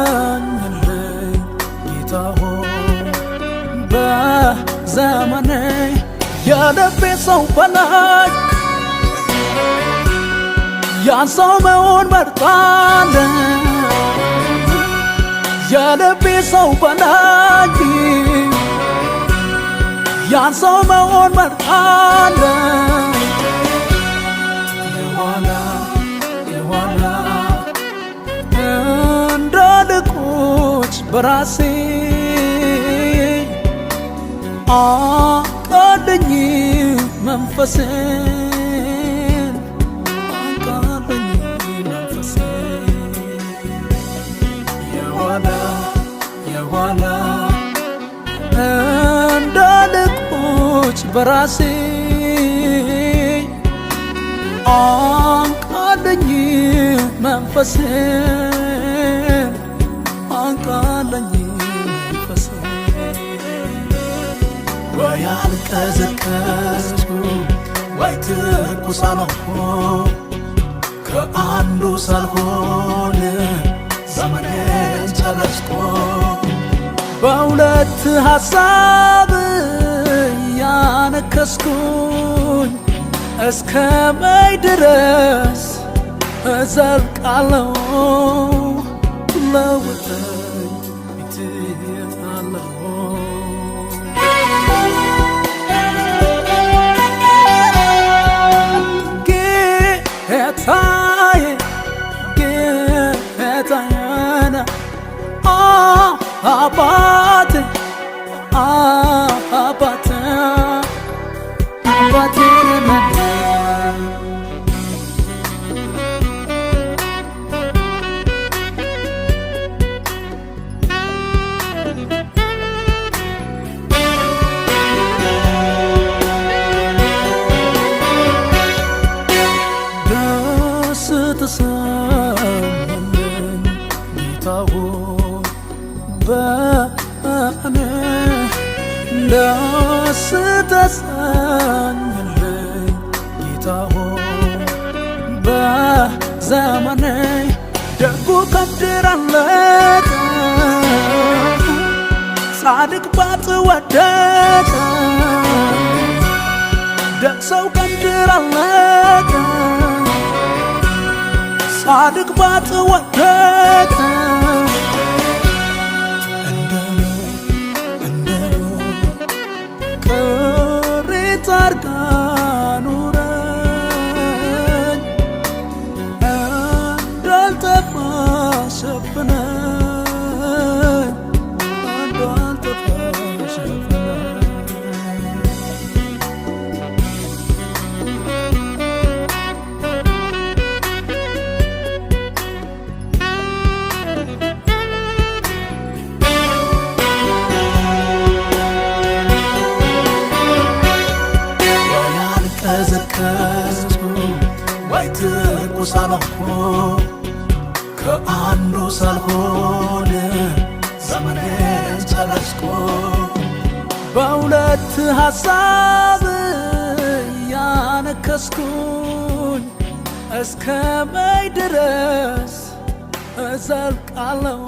ስተሰኝልኝ ጌታ ሆይ በዘመኔ የልቤ ሰው በላይ ያን ሰው መሆን መርጣለሁ የልቤ ሰው በላይ ያን ሰው መሆን መርጣለሁ የኋላ እንዳልቆጭ በራሴ አቃለኝ መንፈሴን አቃለኝ መንፈሴን የኋላ እንዳልቆጭ በራሴ አቃለኝ መንፈሴን አቃለኝ ወይ አልቀዘቀዝኩ ወይ ትኩስ አልሆንኩ ከአንዱ ሳልሆን ዘመኔን ጨረስኩ በሁለት ሐሳብ ያነከስኩኝ እስከ መች ድረስ እዘልቃለሁ ለውጠኝ እትሄዳለሁ ጌታዬ ጌታዬን አባቴ አባቴ አባቴን ደስ ተሰኘልኝ ጌታ ሆይ በእኔ ደስ ተሰኘልኝ ጌታ ሆይ በዘመኔ ደጉ ከምድር አለቀ ጻድቅ ባጥ ወደቀ ደግ ሰው ከምድር አለቀ ጻድቅ ባጥ ወደቀ ቅሬታ አርጋ ኑረኝ እንዳልጠፋ ሸፍነኝ እንዳልጠፋ ሸፍነኝ ቀዘቀዝኩ ወይ ትኩስ አልሆንኩ ከአንዱ ሳልሆን ዘመኔን ጨረስኩ በሁለት ሐሳብ ያነከስኩኝ እስከ መች ድረስ እዘልቃለሁ